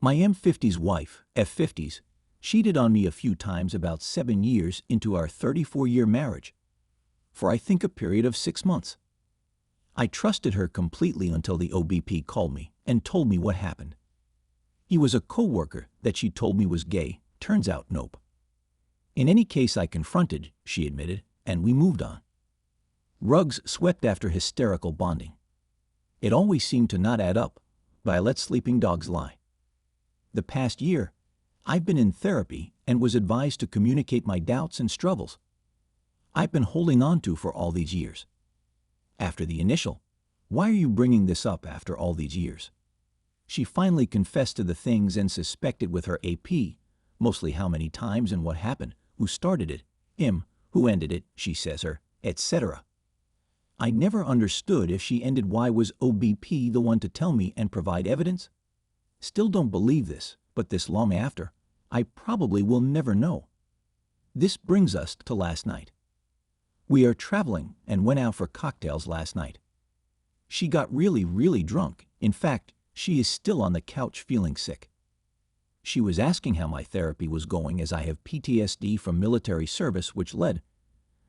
My M50's wife, F50's, cheated on me a few times about 7 years into our 34-year marriage, for I think a period of 6 months. I trusted her completely until the OBP called me and told me what happened. He was a co-worker that she told me was gay. Turns out, nope. In any case, I confronted, she admitted, and we moved on. Rugs swept after hysterical bonding. It always seemed to not add up, but I let sleeping dogs lie. The past year, I've been in therapy and was advised to communicate my doubts and struggles I've been holding on to for all these years. After the initial, "Why are you bringing this up after all these years?" she finally confessed to the things and suspected with her AP, mostly how many times and what happened, who started it, him, who ended it, she says her, etc. I never understood if she ended why was OBP the one to tell me and provide evidence? Still don't believe this, but this long after, I probably will never know. This brings us to last night. We are traveling and went out for cocktails last night. She got really drunk. In fact, she is still on the couch feeling sick. She was asking how my therapy was going as I have PTSD from military service, which led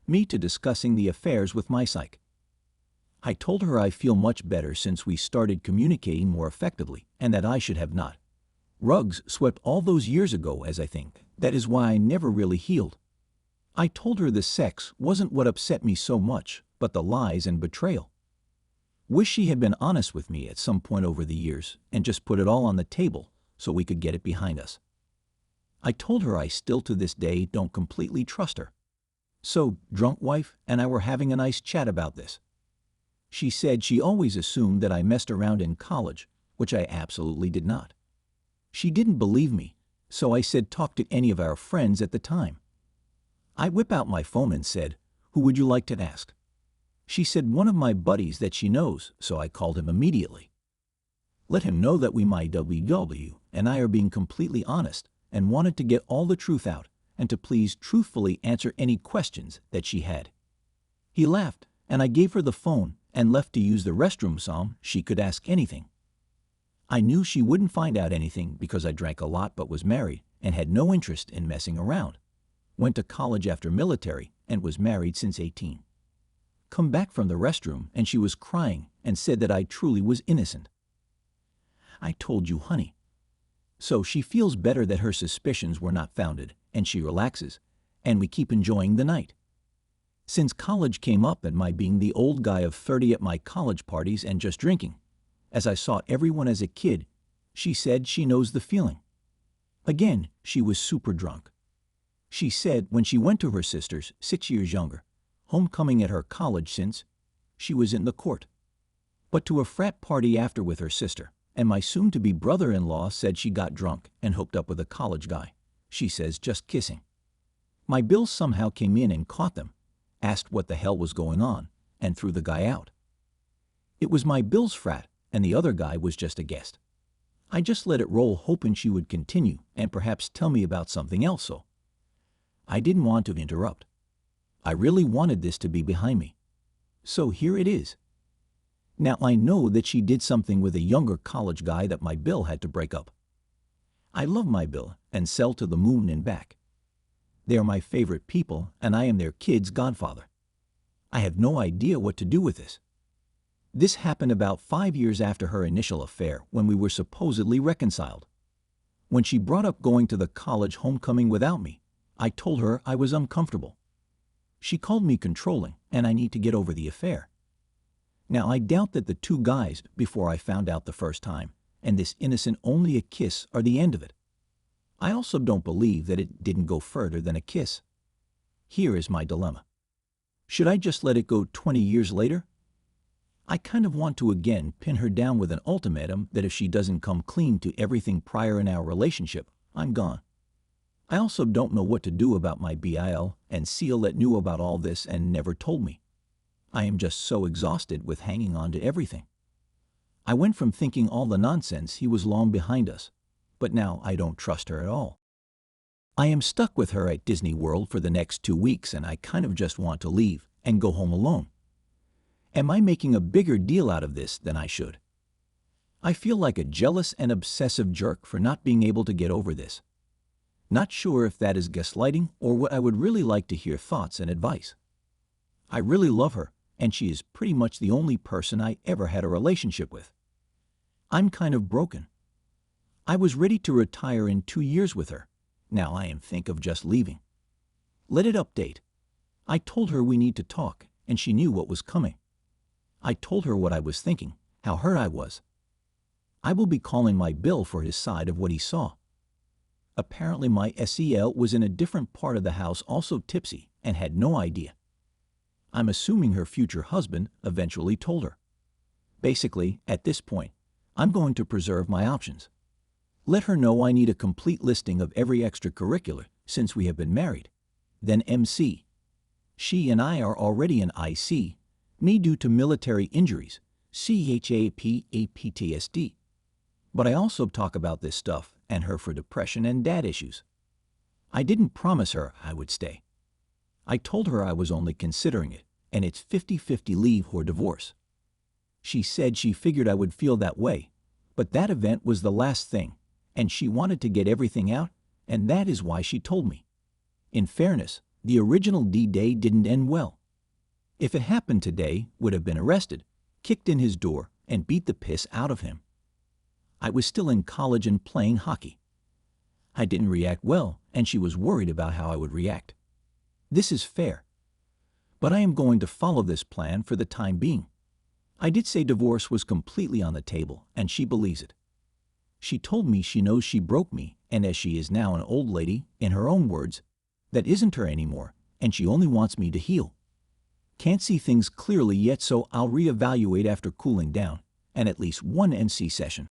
me to discussing the affairs with my psych. I told her I feel much better since we started communicating more effectively and that I should have not. Rugs swept all those years ago, as I think. That is why I never really healed. I told her the sex wasn't what upset me so much, but the lies and betrayal. Wish she had been honest with me at some point over the years and just put it all on the table so we could get it behind us. I told her I still to this day don't completely trust her. So, drunk wife and I were having a nice chat about this. She said she always assumed that I messed around in college, which I absolutely did not. She didn't believe me, so I said talk to any of our friends at the time. I whip out my phone and said, "Who would you like to ask?" She said one of my buddies that she knows, so I called him immediately. Let him know that my WW and I are being completely honest and wanted to get all the truth out and to please truthfully answer any questions that she had. He laughed, and I gave her the phone and left to use the restroom so she could ask anything. I knew she wouldn't find out anything because I drank a lot but was married and had no interest in messing around. Went to college after military and was married since 18. Come back from the restroom and she was crying and said that I truly was innocent. I told you, honey. So she feels better that her suspicions were not founded and she relaxes, and we keep enjoying the night. Since college came up and my being the old guy of 30 at my college parties and just drinking, as I saw everyone as a kid, she said she knows the feeling. Again, she was super drunk. She said when she went to her sister's, 6 years younger, homecoming at her college since she was in the court, but to a frat party after with her sister, and my soon-to-be brother-in-law said she got drunk and hooked up with a college guy. She says just kissing. My Bill somehow came in and caught them, asked what the hell was going on, and threw the guy out. It was my Bill's frat, and the other guy was just a guest. I just let it roll hoping she would continue and perhaps tell me about something else, so I didn't want to interrupt. I really wanted this to be behind me. So here it is. Now I know that she did something with a younger college guy that my Bill had to break up. I love my Bill and sell to the moon and back. They are my favorite people and I am their kid's godfather. I have no idea what to do with this. This happened about 5 years after her initial affair when we were supposedly reconciled. When she brought up going to the college homecoming without me, I told her I was uncomfortable. She called me controlling and I need to get over the affair. Now I doubt that the two guys before I found out the first time and this innocent only a kiss are the end of it. I also don't believe that it didn't go further than a kiss. Here is my dilemma. Should I just let it go 20 years later? I kind of want to again pin her down with an ultimatum that if she doesn't come clean to everything prior in our relationship, I'm gone. I also don't know what to do about my BIL and Seal that knew about all this and never told me. I am just so exhausted with hanging on to everything. I went from thinking all the nonsense he was long behind us, but now I don't trust her at all. I am stuck with her at Disney World for the next 2 weeks and I kind of just want to leave and go home alone. Am I making a bigger deal out of this than I should? I feel like a jealous and obsessive jerk for not being able to get over this. Not sure if that is gaslighting or what. I would really like to hear thoughts and advice. I really love her, and she is pretty much the only person I ever had a relationship with. I'm kind of broken. I was ready to retire in 2 years with her. Now I am think of just leaving. Let it update. I told her we need to talk, and she knew what was coming. I told her what I was thinking, how hurt I was. I will be calling my Bill for his side of what he saw. Apparently my SEL was in a different part of the house, also tipsy, and had no idea. I'm assuming her future husband eventually told her. Basically, at this point, I'm going to preserve my options. Let her know I need a complete listing of every extracurricular since we have been married. Then MC. She and I are already in IC, me due to military injuries, CHAPTSD. But I also talk about this stuff and her for depression and dad issues. I didn't promise her I would stay. I told her I was only considering it, and it's 50-50 leave or divorce. She said she figured I would feel that way, but that event was the last thing, and she wanted to get everything out, and that is why she told me. In fairness, the original D-Day didn't end well. If it happened today, would have been arrested, kicked in his door, and beat the piss out of him. I was still in college and playing hockey. I didn't react well, and she was worried about how I would react. This is fair. But I am going to follow this plan for the time being. I did say divorce was completely on the table, and she believes it. She told me she knows she broke me, and as she is now an old lady, in her own words, that isn't her anymore, and she only wants me to heal. Can't see things clearly yet, so I'll reevaluate after cooling down, and at least one NC session.